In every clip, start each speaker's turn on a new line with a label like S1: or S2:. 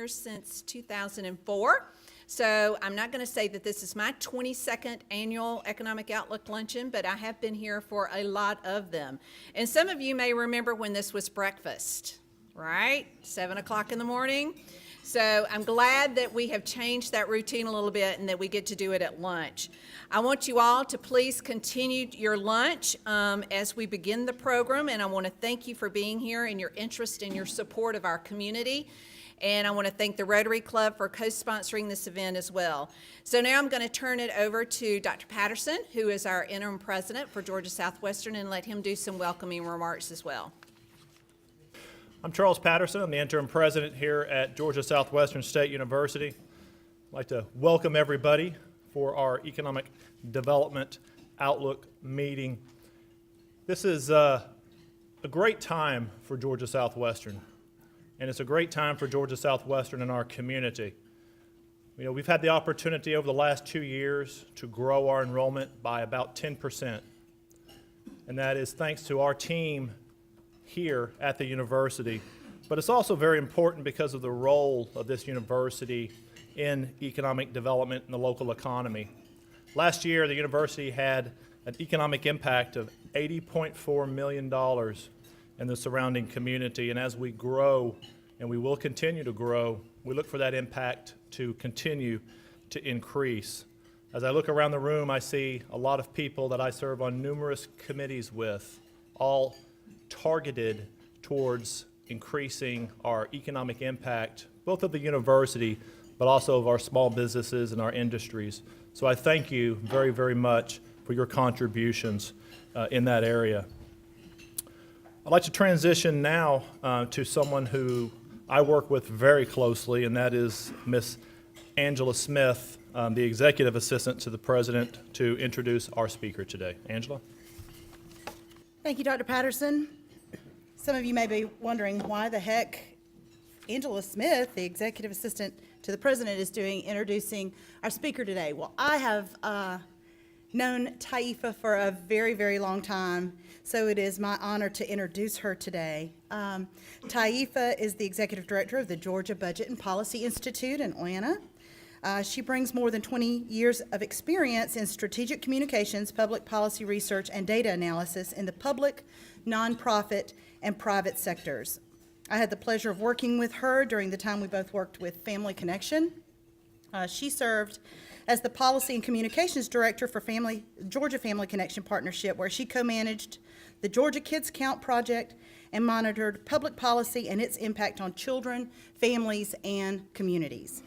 S1: here since 2004. So I'm not going to say that this is my 22nd annual Economic Outlook Luncheon, but I have been here for a lot of them. And some of you may remember when this was breakfast, right? 7 o'clock in the morning. So I'm glad that we have changed that routine a little bit and that we get to do it at lunch. I want you all to please continue your lunch as we begin the program, and I want to thank you for being here and your interest and your support of our community. And I want to thank the Rotary Club for co-sponsoring this event as well. So now I'm going to turn it over to Dr. Patterson, who is our interim president for Georgia Southwestern, and let him do some welcoming remarks as well.
S2: I'm Charles Patterson. I'm the interim president here at Georgia Southwestern State University. I'd like to welcome everybody for our Economic Development Outlook meeting. This is a great time for Georgia Southwestern. And it's a great time for Georgia Southwestern and our community. You know, we've had the opportunity over the last 2 years to grow our enrollment by about 10%. And that is thanks to our team here at the university. But it's also very important because of the role of this university in economic development in the local economy. Last year, the university had an economic impact of $80.4 million in the surrounding community, and as we grow, and we will continue to grow, we look for that impact to continue to increase. As I look around the room, I see a lot of people that I serve on numerous committees with, all targeted towards increasing our economic impact, both of the university, but also of our small businesses and our industries. So I thank you very, very much for your contributions in that area. I'd like to transition now to someone who I work with very closely, and that is Miss Angela Smith, the Executive Assistant to the President, to introduce our speaker today. Angela?
S3: Thank you, Dr. Patterson. Some of you may be wondering why the heck Angela Smith, the Executive Assistant to the President, is introducing our speaker today. Well, I have known Taifa for a very, very long time, so it is my honor to introduce her today. Taifa is the Executive Director of the Georgia Budget and Policy Institute in Atlanta. She brings more than 20 years of experience in strategic communications, public policy research, and data analysis in the public, nonprofit, and private sectors. I had the pleasure of working with her during the time we both worked with Family Connection. She served as the Policy and Communications Director for Georgia Family Connection Partnership, where she co-managed the Georgia Kids Count project and monitored public policy and its impact on children, families, and communities.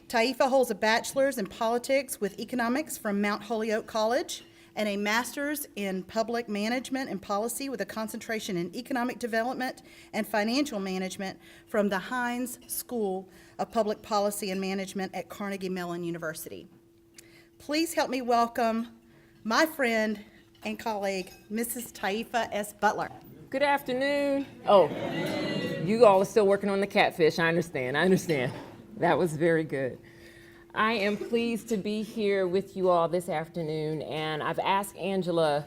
S3: Taifa holds a bachelor's in politics with economics from Mount Holyoke College and a master's in public management and policy with a concentration in economic development and financial management from the Hines School of Public Policy and Management at Carnegie Mellon University. Please help me welcome my friend and colleague, Mrs. Taifa S. Butler.
S4: Good afternoon. Oh, you all are still working on the catfish. I understand. That was very good. I am pleased to be here with you all this afternoon, and I've asked Angela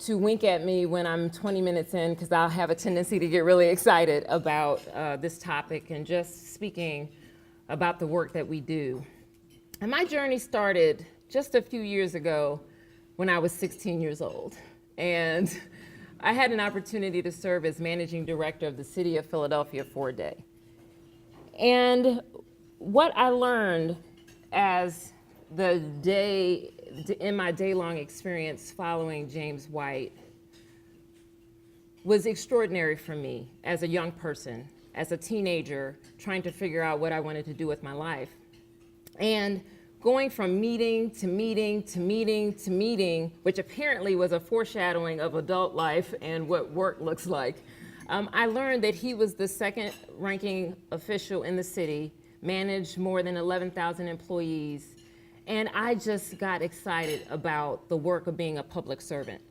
S4: to wink at me when I'm 20 minutes in, because I'll have a tendency to get really excited about this topic and just speaking about the work that we do. And my journey started just a few years ago when I was 16 years old. And I had an opportunity to serve as managing director of the city of Philadelphia for a day. And what I learned as the day, in my day-long experience following James White, was extraordinary for me as a young person, as a teenager, trying to figure out what I wanted to do with my life. And going from meeting to meeting to meeting to meeting, which apparently was a foreshadowing of adult life and what work looks like, I learned that he was the second ranking official in the city, managed more than 11,000 employees, and I just got excited about the work of being a public servant.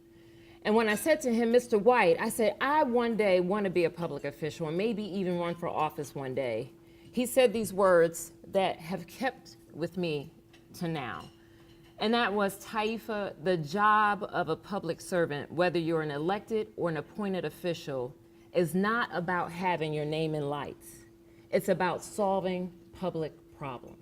S4: And when I said to him, Mr. White, I said, I one day want to be a public official and maybe even run for office one day. He said these words that have kept with me to now. And that was, Taifa, the job of a public servant, whether you're an elected or an appointed official, is not about having your name in lights. It's about solving public problems.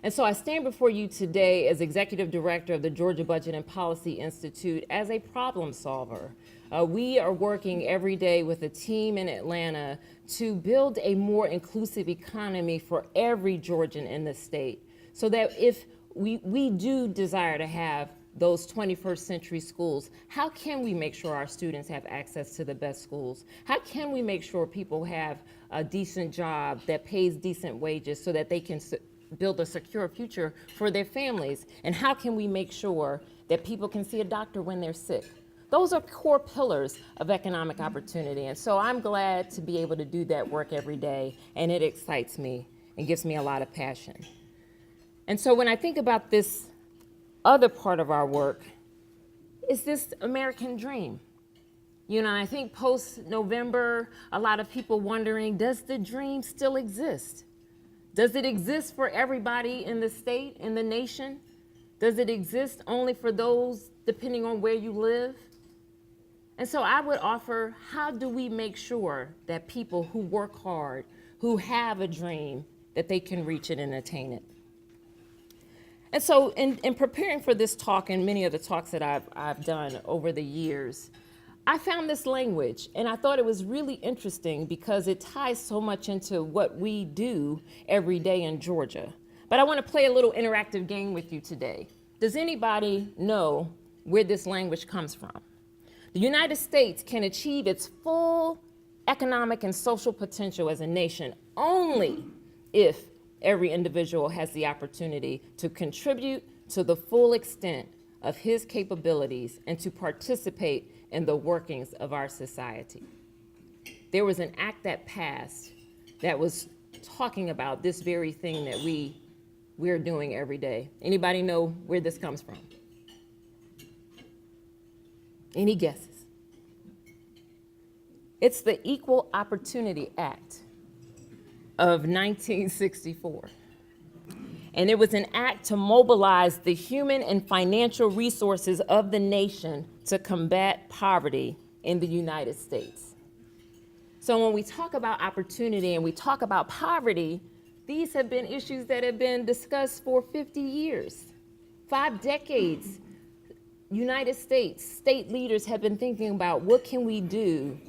S4: And so I stand before you today as Executive Director of the Georgia Budget and Policy Institute as a problem solver. We are working every day with a team in Atlanta to build a more inclusive economy for every Georgian in the state, so that if we do desire to have those 21st century schools, how can we make sure our students have access to the best schools? How can we make sure people have a decent job that pays decent wages so that they can build a secure future for their families? And how can we make sure that people can see a doctor when they're sick? Those are core pillars of economic opportunity. And so I'm glad to be able to do that work every day, and it excites me and gives me a lot of passion. And so when I think about this other part of our work, is this American dream. You know, I think post-November, a lot of people wondering, does the dream still exist? Does it exist for everybody in the state, in the nation? Does it exist only for those depending on where you live? And so I would offer, how do we make sure that people who work hard, who have a dream, that they can reach it and attain it? And so in preparing for this talk and many of the talks that I've done over the years, I found this language, and I thought it was really interesting because it ties so much into what we do every day in Georgia. But I want to play a little interactive game with you today. Does anybody know where this language comes from? The United States can achieve its full economic and social potential as a nation only if every individual has the opportunity to contribute to the full extent of his capabilities and to participate in the workings of our society. There was an act that passed that was talking about this very thing that we're doing every day. Anybody know where this comes from? Any guesses? It's the Equal Opportunity Act of 1964. And it was an act to mobilize the human and financial resources of the nation to combat poverty in the United States. So when we talk about opportunity and we talk about poverty, these have been issues that have been discussed for 50 years. 5 decades, United States state leaders have been thinking about what can we do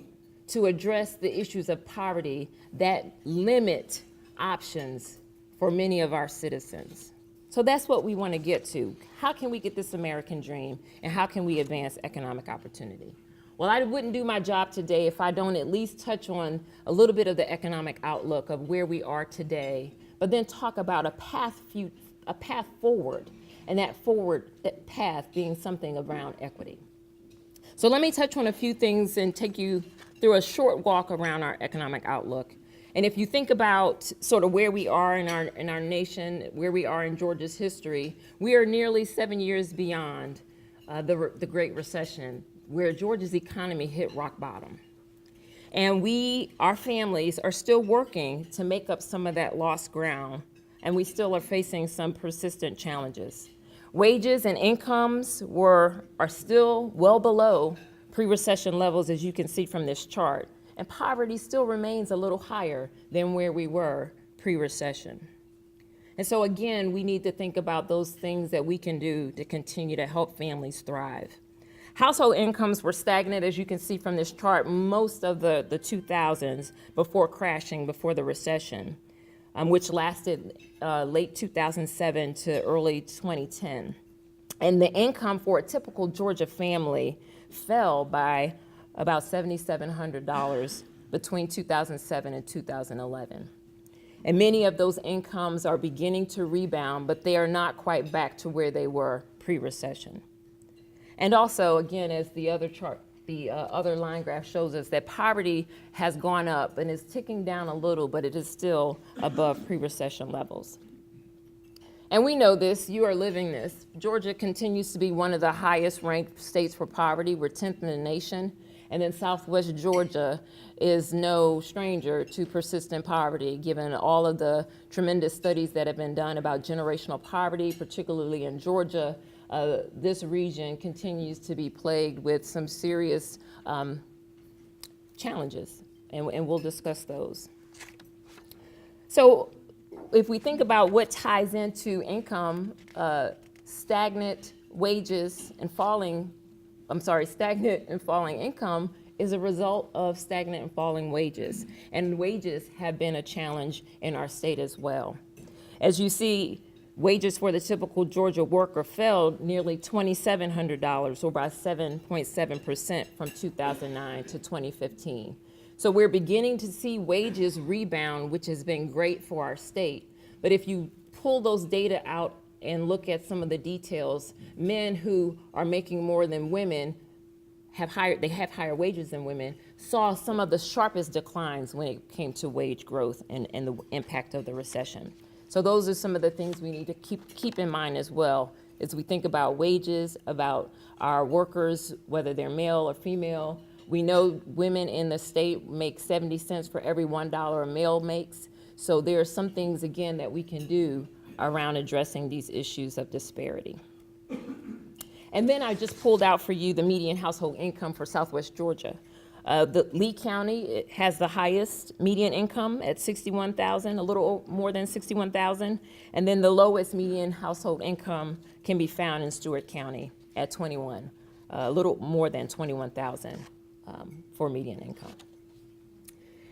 S4: to address the issues of poverty that limit options for many of our citizens. So that's what we want to get to. How can we get this American dream, and how can we advance economic opportunity? Well, I wouldn't do my job today if I don't at least touch on a little bit of the economic outlook of where we are today, but then talk about a path forward, and that path being something around equity. So let me touch on a few things and take you through a short walk around our economic outlook. And if you think about sort of where we are in our nation, where we are in Georgia's history, we are nearly 7 years beyond the Great Recession, where Georgia's economy hit rock bottom. And our families are still working to make up some of that lost ground, and we still are facing some persistent challenges. Wages and incomes are still well below pre-recession levels, as you can see from this chart. And poverty still remains a little higher than where we were pre-recession. And so again, we need to think about those things that we can do to continue to help families thrive. Household incomes were stagnant, as you can see from this chart, most of the 2000s before crashing, before the recession, which lasted late 2007 to early 2010. And the income for a typical Georgia family fell by about $7,700 between 2007 and 2011. And many of those incomes are beginning to rebound, but they are not quite back to where they were pre-recession. And also, again, as the other chart, the other line graph shows us, that poverty has gone up and is ticking down a little, but it is still above pre-recession levels. And we know this, you are living this. Georgia continues to be one of the highest ranked states for poverty. We're 10th in the nation. And then Southwest Georgia is no stranger to persistent poverty, given all of the tremendous studies that have been done about generational poverty, particularly in Georgia. This region continues to be plagued with some serious challenges, and we'll discuss those. So if we think about what ties into income, stagnant and falling income is a result of stagnant and falling wages. And wages have been a challenge in our state as well. As you see, wages for the typical Georgia worker fell nearly $2,700, or by 7.7% from 2009 to 2015. So we're beginning to see wages rebound, which has been great for our state. But if you pull those data out and look at some of the details, men who are making more than women have higher wages than women, saw some of the sharpest declines when it came to wage growth and the impact of the recession. So those are some of the things we need to keep in mind as well as we think about wages, about our workers, whether they're male or female. We know women in the state make 70 cents for every $1 a male makes. So there are some things, again, that we can do around addressing these issues of disparity. And then I just pulled out for you the median household income for Southwest Georgia. The Lee County has the highest median income at $61,000, a little more than $61,000, and then the lowest median household income can be found in Stewart County at $21,000, a little more than $21,000 for median income.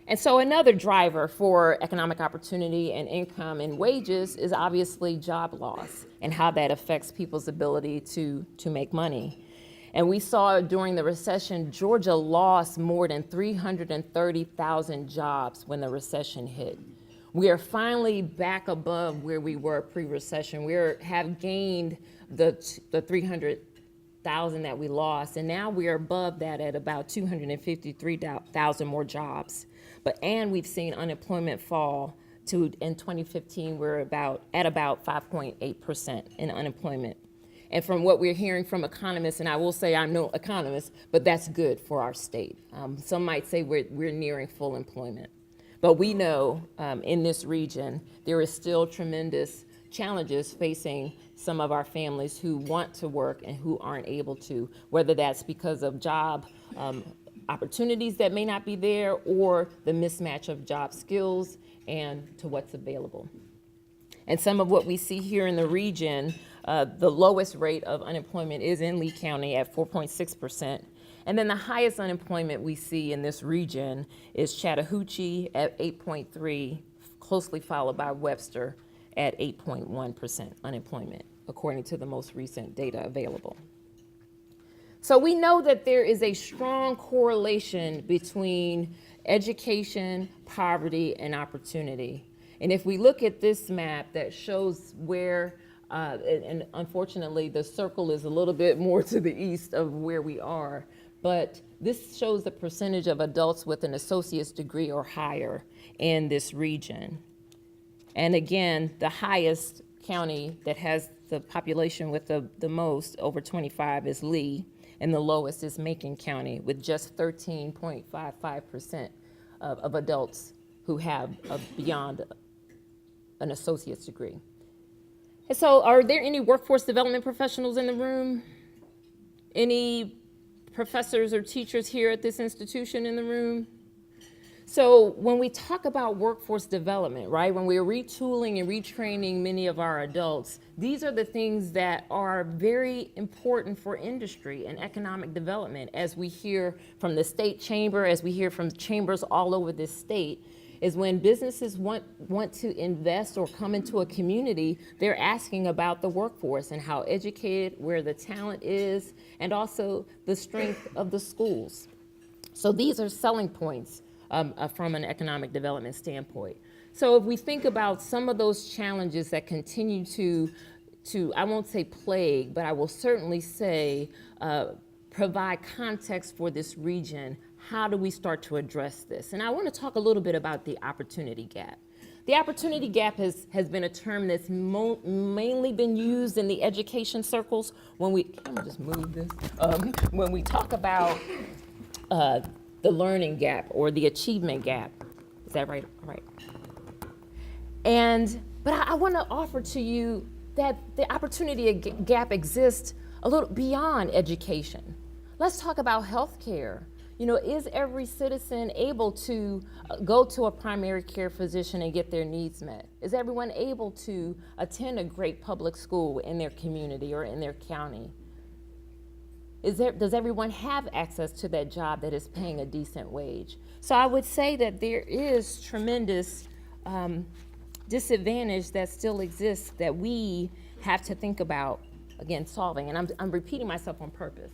S4: And so another driver for economic opportunity and income and wages is obviously job loss and how that affects people's ability to make money. And we saw during the recession, Georgia lost more than 330,000 jobs when the recession hit. We are finally back above where we were pre-recession. We have gained the 300,000 that we lost, and now we are above that at about 253,000 more jobs. And we've seen unemployment fall to, in 2015, we're at about 5.8% in unemployment. And from what we're hearing from economists, and I will say I'm no economist, but that's good for our state. Some might say we're nearing full employment. But we know in this region, there is still tremendous challenges facing some of our families who want to work and who aren't able to, whether that's because of job opportunities that may not be there or the mismatch of job skills and to what's available. And some of what we see here in the region, the lowest rate of unemployment is in Lee County at 4.6%. And then the highest unemployment we see in this region is Chattahoochee at 8.3, closely followed by Webster at 8.1% unemployment, according to the most recent data available. So we know that there is a strong correlation between education, poverty, and opportunity. And if we look at this map that shows where, and unfortunately the circle is a little bit more to the east of where we are, but this shows the percentage of adults with an associate's degree or higher in this region. And again, the highest county that has the population with the most, over 25, is Lee, and the lowest is Macon County with just 13.55% of adults who have beyond an associate's degree. And so are there any workforce development professionals in the room? Any professors or teachers here at this institution in the room? So when we talk about workforce development, right, when we're retooling and retraining many of our adults, these are the things that are very important for industry and economic development. As we hear from the state chamber, as we hear from chambers all over this state, is when businesses want to invest or come into a community, they're asking about the workforce and how educated, where the talent is, and also the strength of the schools. So these are selling points from an economic development standpoint. So if we think about some of those challenges that continue to I won't say plague, but I will certainly say provide context for this region, how do we start to address this? And I want to talk a little bit about the opportunity gap. The opportunity gap has been a term that's mainly been used in the education circles when we, let me just move this, when we talk about the learning gap or the achievement gap. Is that right? All right. But I want to offer to you that the opportunity gap exists a little beyond education. Let's talk about healthcare. Is every citizen able to go to a primary care physician and get their needs met? Is everyone able to attend a great public school in their community or in their county? Does everyone have access to that job that is paying a decent wage? So I would say that there is tremendous disadvantage that still exists that we have to think about, again, solving. And I'm repeating myself on purpose.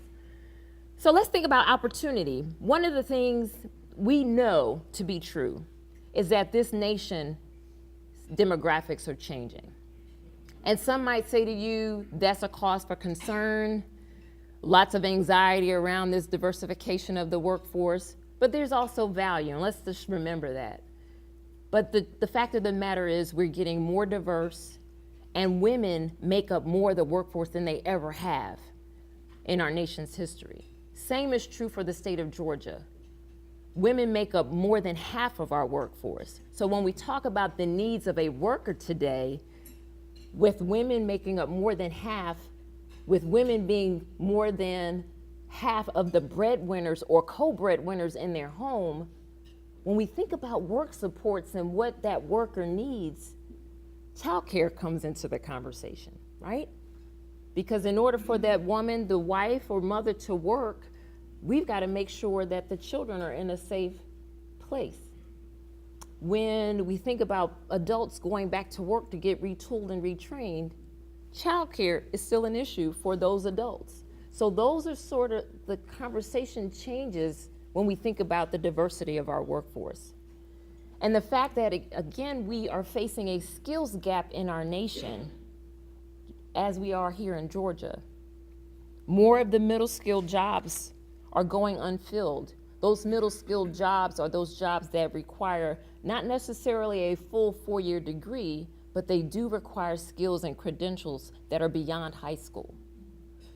S4: So let's think about opportunity. One of the things we know to be true is that this nation's demographics are changing. And some might say to you, that's a cause for concern, lots of anxiety around this diversification of the workforce, but there's also value, and let's just remember that. But the fact of the matter is we're getting more diverse, and women make up more of the workforce than they ever have in our nation's history. Same is true for the state of Georgia. Women make up more than half of our workforce. So when we talk about the needs of a worker today, with women making up more than half, with women being more than half of the breadwinners or co-breadwinners in their home, when we think about work supports and what that worker needs, childcare comes into the conversation, right? Because in order for that woman, the wife or mother to work, we've got to make sure that the children are in a safe place. When we think about adults going back to work to get retooled and retrained, childcare is still an issue for those adults. So those are sort of the conversation changes when we think about the diversity of our workforce. And the fact that, again, we are facing a skills gap in our nation, as we are here in Georgia. More of the middle skilled jobs are going unfilled. Those middle skilled jobs are those jobs that require not necessarily a full 4-year degree, but they do require skills and credentials that are beyond high school.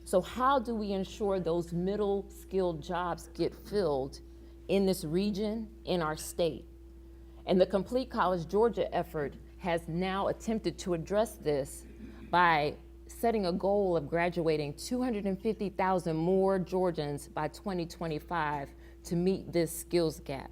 S4: So how do we ensure those middle skilled jobs get filled in this region, in our state? And the Complete College Georgia effort has now attempted to address this by setting a goal of graduating 250,000 more Georgians by 2025 to meet this skills gap.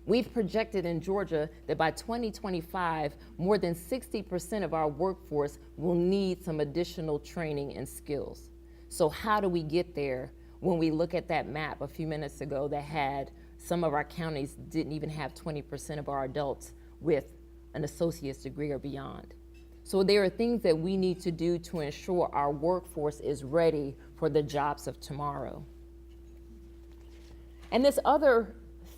S4: We've projected in Georgia that by 2025, more than 60% of our workforce will need some additional training and skills. So how do we get there when we look at that map a few minutes ago that had some of our counties didn't even have 20% of our adults with an associate's degree or beyond? So there are things that we need to do to ensure our workforce is ready for the jobs of tomorrow. And this other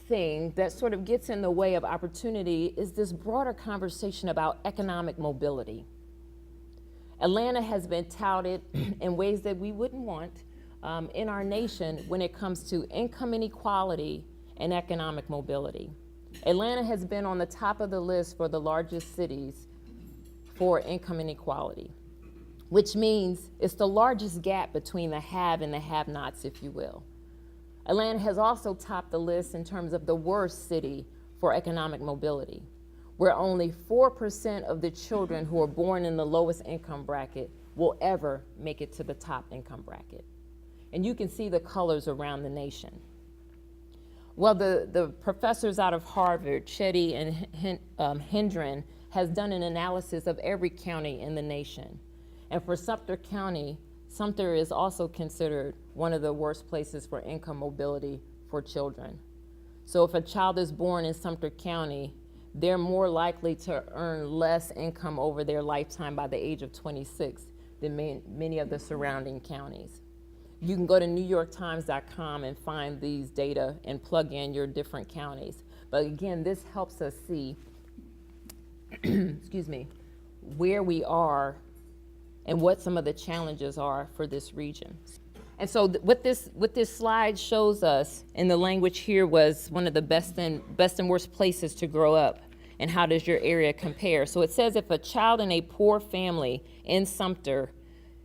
S4: thing that sort of gets in the way of opportunity is this broader conversation about economic mobility. Atlanta has been touted in ways that we wouldn't want in our nation when it comes to income inequality and economic mobility. Atlanta has been on the top of the list for the largest cities for income inequality, which means it's the largest gap between the have and the have-nots, if you will. Atlanta has also topped the list in terms of the worst city for economic mobility, where only 4% of the children who are born in the lowest income bracket will ever make it to the top income bracket. And you can see the colors around the nation. Well, the professors out of Harvard, Stte and Hendren, has done an analysis of every county in the nation. And for Sumter County, Sumter is also considered one of the worst places for income mobility for children. So if a child is born in Sumter County, they're more likely to earn less income over their lifetime by the age of 26 than many of the surrounding counties. You can go to NewYorkTimes.com and find these data and plug in your different counties. But again, this helps us see excuse me, where we are and what some of the challenges are for this region. And so what this slide shows us, and the language here was one of the best and worst places to grow up, and how does your area compare? So it says if a child in a poor family in Sumter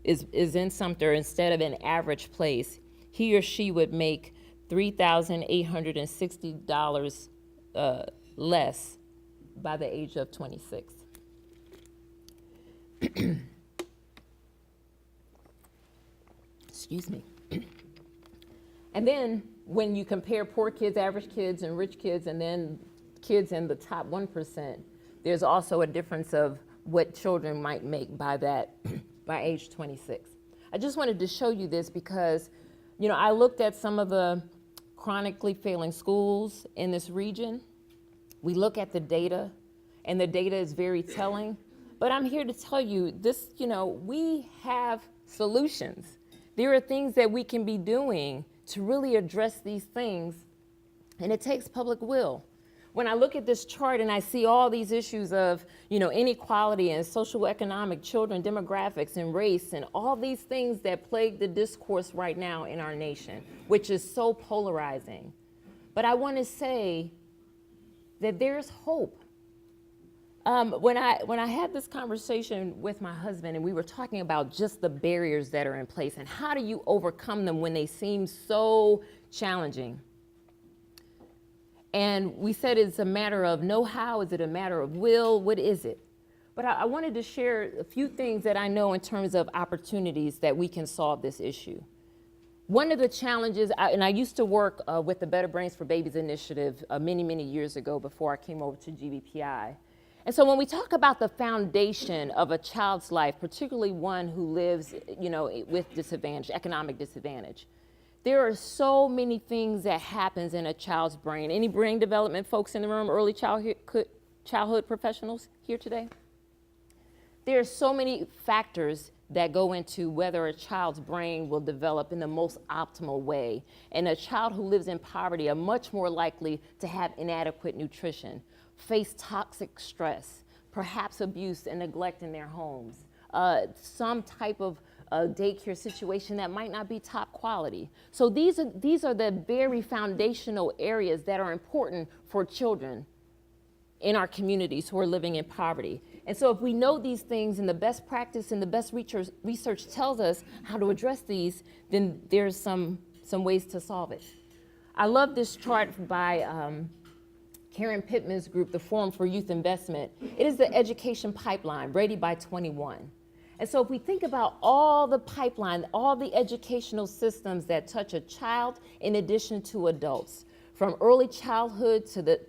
S4: is in Sumter instead of an average place, he or she would make $3,860 less by the age of 26. Excuse me. And then when you compare poor kids, average kids, and rich kids, and then kids in the top 1%, there's also a difference of what children might make by by age 26. I just wanted to show you this because, I looked at some of the chronically failing schools in this region. We look at the data, and the data is very telling. But I'm here to tell you this, we have solutions. There are things that we can be doing to really address these things, and it takes public will. When I look at this chart and I see all these issues of, inequality and social economic, children, demographics, and race, and all these things that plague the discourse right now in our nation, which is so polarizing. But I want to say that there's hope. When I had this conversation with my husband and we were talking about just the barriers that are in place and how do you overcome them when they seem so challenging. And we said it's a matter of know-how, is it a matter of will, what is it? But I wanted to share a few things that I know in terms of opportunities that we can solve this issue. One of the challenges, and I used to work with the Better Brains for Babies initiative many, many years ago before I came over to GBPI. And so when we talk about the foundation of a child's life, particularly one who lives, with disadvantage, economic disadvantage, there are so many things that happens in a child's brain. Any brain development folks in the room, early childhood professionals here today? There are so many factors that go into whether a child's brain will develop in the most optimal way. And a child who lives in poverty are much more likely to have inadequate nutrition, face toxic stress, perhaps abuse and neglect in their homes, some type of daycare situation that might not be top quality. So these are the very foundational areas that are important for children in our communities who are living in poverty. And so if we know these things and the best practice and the best research tells us how to address these, then there's some ways to solve it. I love this chart by Karen Pittman's group, the Forum for Youth Investment. It is the education pipeline, ready by 21. And so if we think about all the pipeline, all the educational systems that touch a child in addition to adults, from early childhood to the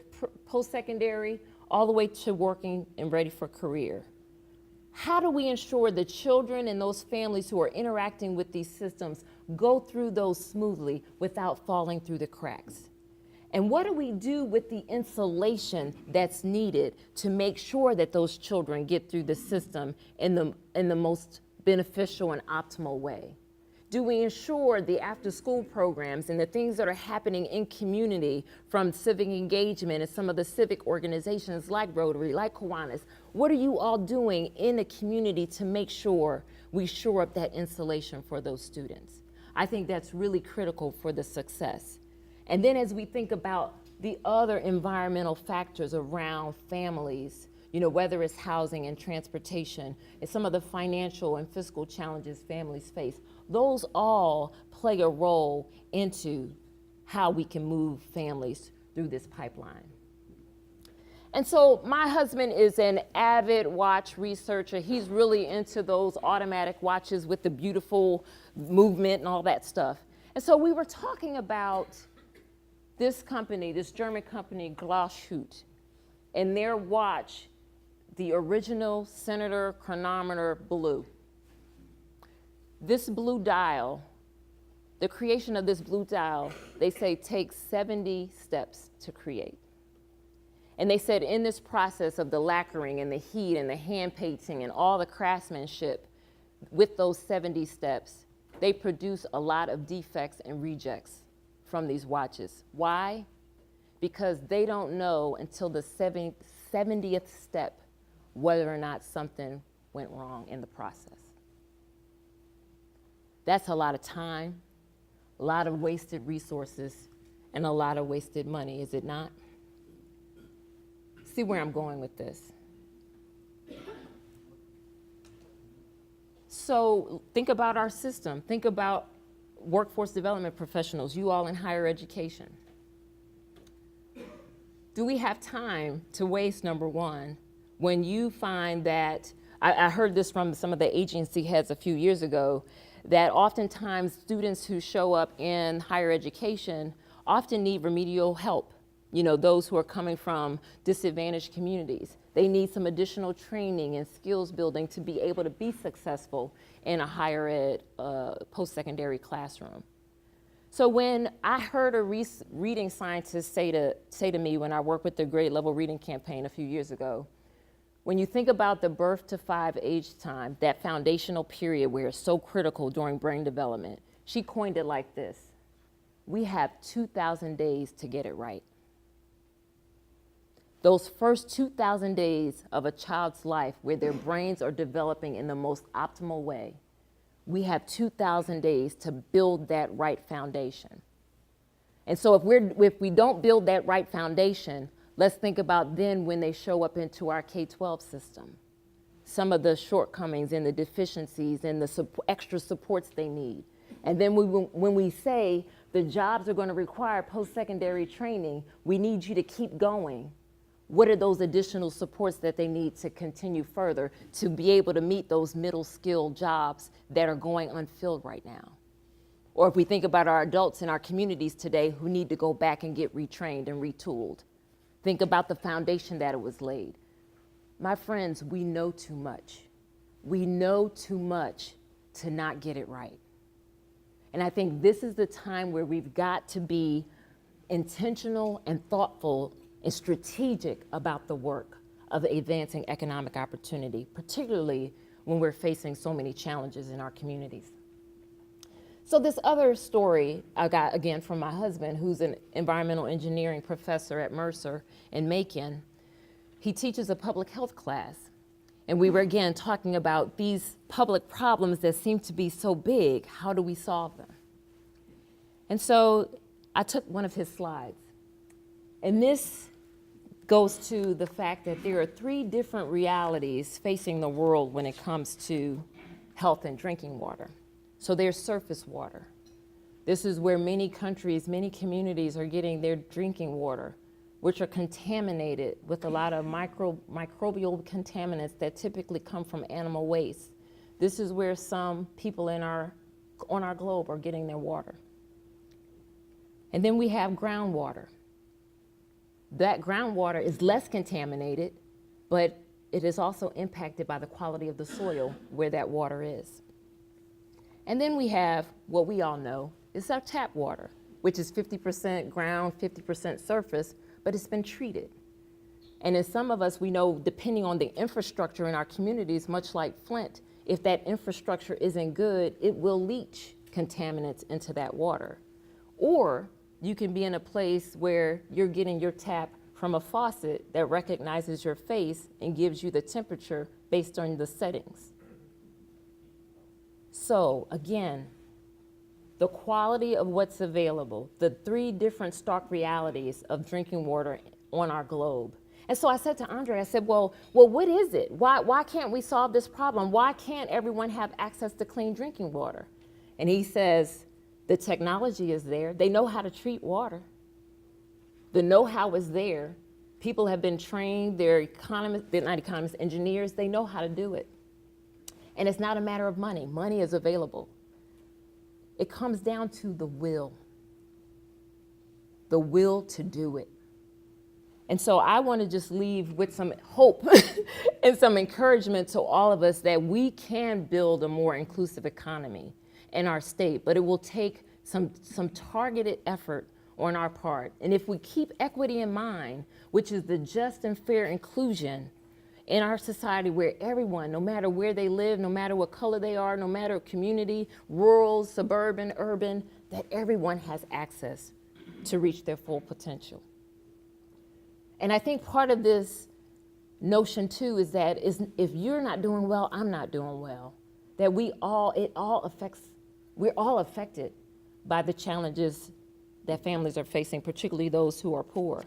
S4: post-secondary, all the way to working and ready for career. How do we ensure the children and those families who are interacting with these systems go through those smoothly without falling through the cracks? And what do we do with the insulation that's needed to make sure that those children get through the system in the most beneficial and optimal way? Do we ensure the after-school programs and the things that are happening in community from civic engagement and some of the civic organizations like Rotary, like Kiwanis? What are you all doing in the community to make sure we shore up that insulation for those students? I think that's really critical for the success. And then as we think about the other environmental factors around families, whether it's housing and transportation and some of the financial and fiscal challenges families face, those all play a role into how we can move families through this pipeline. And so my husband is an avid watch researcher. He's really into those automatic watches with the beautiful movement and all that stuff. And so we were talking about this company, this German company, Glashütte, and their watch, the original Senator chronometer blue. This blue dial, the creation of this blue dial, they say takes 70 steps to create. And they said in this process of the lacquering and the heat and the hand painting and all the craftsmanship, with those 70 steps, they produce a lot of defects and rejects from these watches. Why? Because they don't know until the 70th step whether or not something went wrong in the process. That's a lot of time, a lot of wasted resources, and a lot of wasted money, is it not? See where I'm going with this. So think about our system. Think about workforce development professionals, you all in higher education. Do we have time to waste, number one, when you find that, I heard this from some of the agency heads a few years ago, that oftentimes students who show up in higher education often need remedial help. You know, those who are coming from disadvantaged communities. They need some additional training and skills building to be able to be successful in a higher ed post-secondary classroom. So when I heard a reading scientist say to me when I worked with the grade level reading campaign a few years ago, when you think about the birth to 5 age time, that foundational period where it's so critical during brain development, she coined it like this: we have 2,000 days to get it right. Those first 2,000 days of a child's life where their brains are developing in the most optimal way, we have 2,000 days to build that right foundation. And so if we don't build that right foundation, let's think about then when they show up into our K-12 system, some of the shortcomings and the deficiencies and the extra supports they need. And then when we say the jobs are going to require post-secondary training, we need you to keep going. What are those additional supports that they need to continue further to be able to meet those middle skill jobs that are going unfilled right now? Or if we think about our adults in our communities today who need to go back and get retrained and retooled, think about the foundation that it was laid. My friends, we know too much. We know too much to not get it right. And I think this is the time where we've got to be intentional and thoughtful and strategic about the work of advancing economic opportunity, particularly when we're facing so many challenges in our communities. So this other story I got, again, from my husband, who's an environmental engineering professor at Mercer in Macon. He teaches a public health class. And we were, again, talking about these public problems that seem to be so big. How do we solve them? And so I took one of his slides. And this goes to the fact that there are 3 different realities facing the world when it comes to health and drinking water. So there's surface water. This is where many countries, many communities are getting their drinking water, which are contaminated with a lot of microbial contaminants that typically come from animal waste. This is where some people on our globe are getting their water. And then we have groundwater. That groundwater is less contaminated, but it is also impacted by the quality of the soil where that water is. And then we have what we all know is our tap water, which is 50% ground, 50% surface, but it's been treated. And in some of us, we know, depending on the infrastructure in our communities, much like Flint, if that infrastructure isn't good, it will leach contaminants into that water. Or you can be in a place where you're getting your tap from a faucet that recognizes your face and gives you the temperature based on the settings. So again, the quality of what's available, the 3 different stark realities of drinking water on our globe. And so I said to Andre, I said, well, what is it? Why can't we solve this problem? Why can't everyone have access to clean drinking water? And he says, the technology is there. They know how to treat water. The know-how is there. People have been trained. They're engineers. They know how to do it. And it's not a matter of money. Money is available. It comes down to the will to do it. And so I want to just leave with some hope and some encouragement to all of us that we can build a more inclusive economy in our state, but it will take some targeted effort on our part. And if we keep equity in mind, which is the just and fair inclusion in our society where everyone, no matter where they live, no matter what color they are, no matter community, rural, suburban, urban, that everyone has access to reach their full potential. And I think part of this notion too is that if you're not doing well, I'm not doing well. That we're all affected by the challenges that families are facing, particularly those who are poor.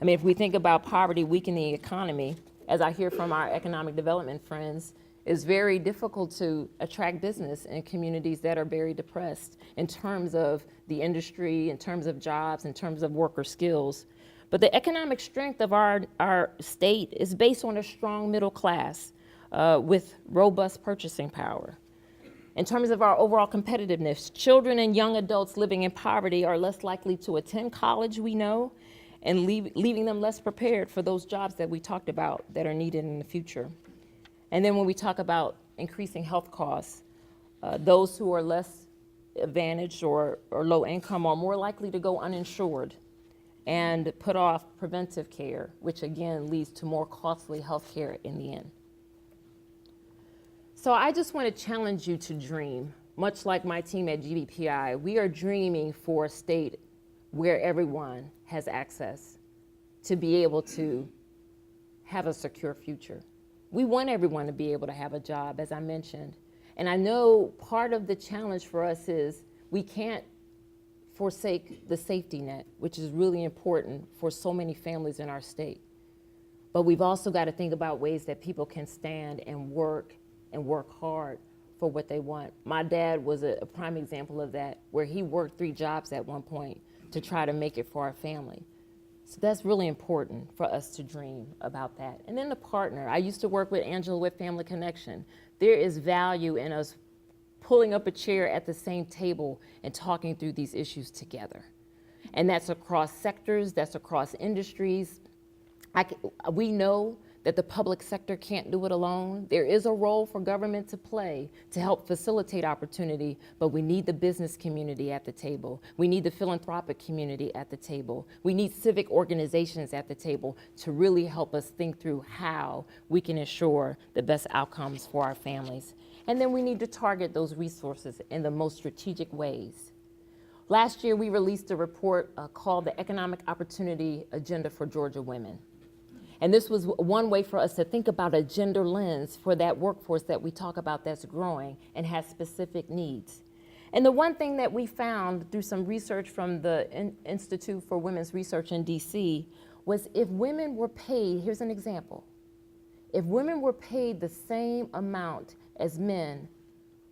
S4: I mean, if we think about poverty weakening the economy, as I hear from our economic development friends, it's very difficult to attract business in communities that are very depressed in terms of the industry, in terms of jobs, in terms of worker skills. But the economic strength of our state is based on a strong middle class with robust purchasing power. In terms of our overall competitiveness, children and young adults living in poverty are less likely to attend college, we know, and leaving them less prepared for those jobs that we talked about that are needed in the future. And then when we talk about increasing health costs, those who are less advantaged or low income are more likely to go uninsured and put off preventive care, which again leads to more costly health care in the end. So I just want to challenge you to dream. Much like my team at GBPI, we are dreaming for a state where everyone has access to be able to have a secure future. We want everyone to be able to have a job, as I mentioned. And I know part of the challenge for us is we can't forsake the safety net, which is really important for so many families in our state. But we've also got to think about ways that people can stand and work hard for what they want. My dad was a prime example of that, where he worked 3 jobs at one point to try to make it for our family. So that's really important for us to dream about that. And then the partner. I used to work with Angela with Family Connection. There is value in us pulling up a chair at the same table and talking through these issues together. And that's across sectors, that's across industries. We know that the public sector can't do it alone. There is a role for government to play to help facilitate opportunity, but we need the business community at the table. We need the philanthropic community at the table. We need civic organizations at the table to really help us think through how we can ensure the best outcomes for our families. And then we need to target those resources in the most strategic ways. Last year, we released a report called the Economic Opportunity Agenda for Georgia Women. And this was one way for us to think about a gender lens for that workforce that we talk about that's growing and has specific needs. And the one thing that we found through some research from the Institute for Women's Research in DC was if women were paid, here's an example, if women were paid the same amount as men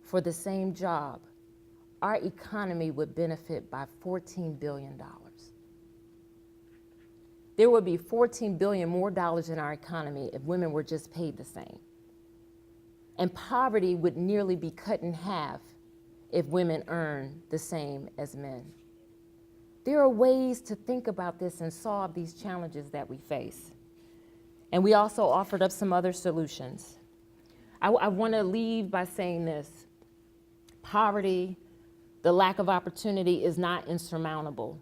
S4: for the same job, our economy would benefit by $14 billion. There would be $14 billion more dollars in our economy if women were just paid the same. And poverty would nearly be cut in half if women earn the same as men. There are ways to think about this and solve these challenges that we face. And we also offered up some other solutions. I want to leave by saying this. Poverty, the lack of opportunity is not insurmountable.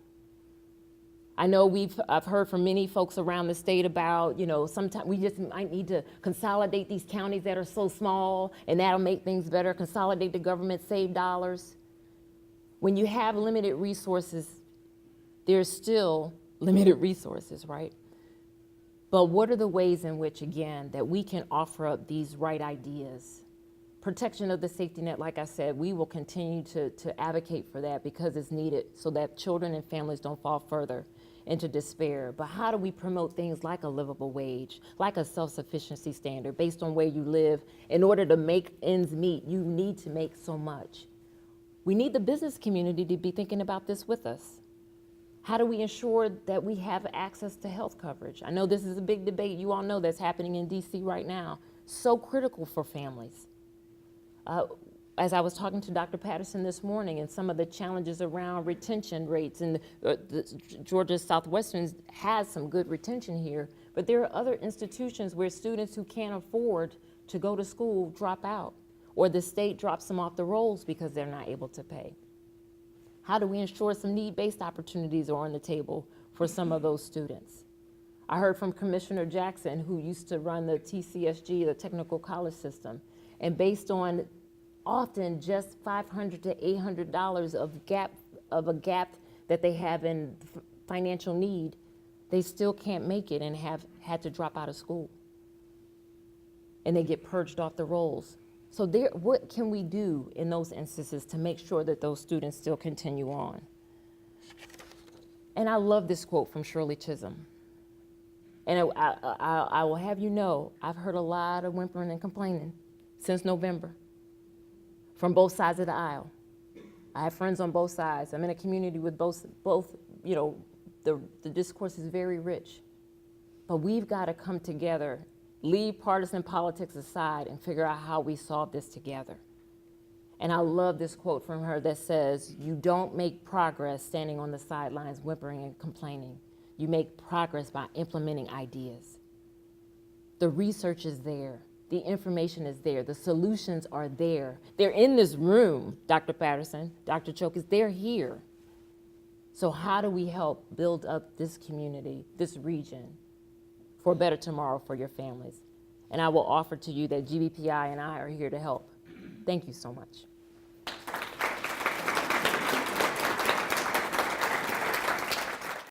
S4: I know I've heard from many folks around the state about, sometimes we just might need to consolidate these counties that are so small, and that'll make things better, consolidate the government, save dollars. When you have limited resources, there's still limited resources, right? But what are the ways in which, again, that we can offer up these right ideas? Protection of the safety net, like I said, we will continue to advocate for that because it's needed so that children and families don't fall further into despair. But how do we promote things like a livable wage, like a self-sufficiency standard based on where you live? In order to make ends meet, you need to make so much. We need the business community to be thinking about this with us. How do we ensure that we have access to health coverage? I know this is a big debate, you all know, that's happening in DC right now. So critical for families. As I was talking to Dr. Patterson this morning and some of the challenges around retention rates, and Georgia Southwestern has some good retention here, but there are other institutions where students who can't afford to go to school drop out, or the state drops them off the rolls because they're not able to pay. How do we ensure some need-based opportunities are on the table for some of those students? I heard from Commissioner Jackson, who used to run the TCSG, the Technical College System, and based on often just $500 to $800 of a gap that they have in financial need, they still can't make it and have had to drop out of school. And they get purged off the rolls. So what can we do in those instances to make sure that those students still continue on? And I love this quote from Shirley Chisholm. And I will have you know, I've heard a lot of whimpering and complaining since November from both sides of the aisle. I have friends on both sides. I'm in a community with both, the discourse is very rich. But we've got to come together, leave partisan politics aside, and figure out how we solve this together. And I love this quote from her that says, "You don't make progress standing on the sidelines whimpering and complaining. You make progress by implementing ideas." The research is there. The information is there. The solutions are there. They're in this room, Dr. Patterson, Dr. Chokes, they're here. So how do we help build up this community, this region, for a better tomorrow for your families? And I will offer to you that GBPI and I are here to help. Thank you so much.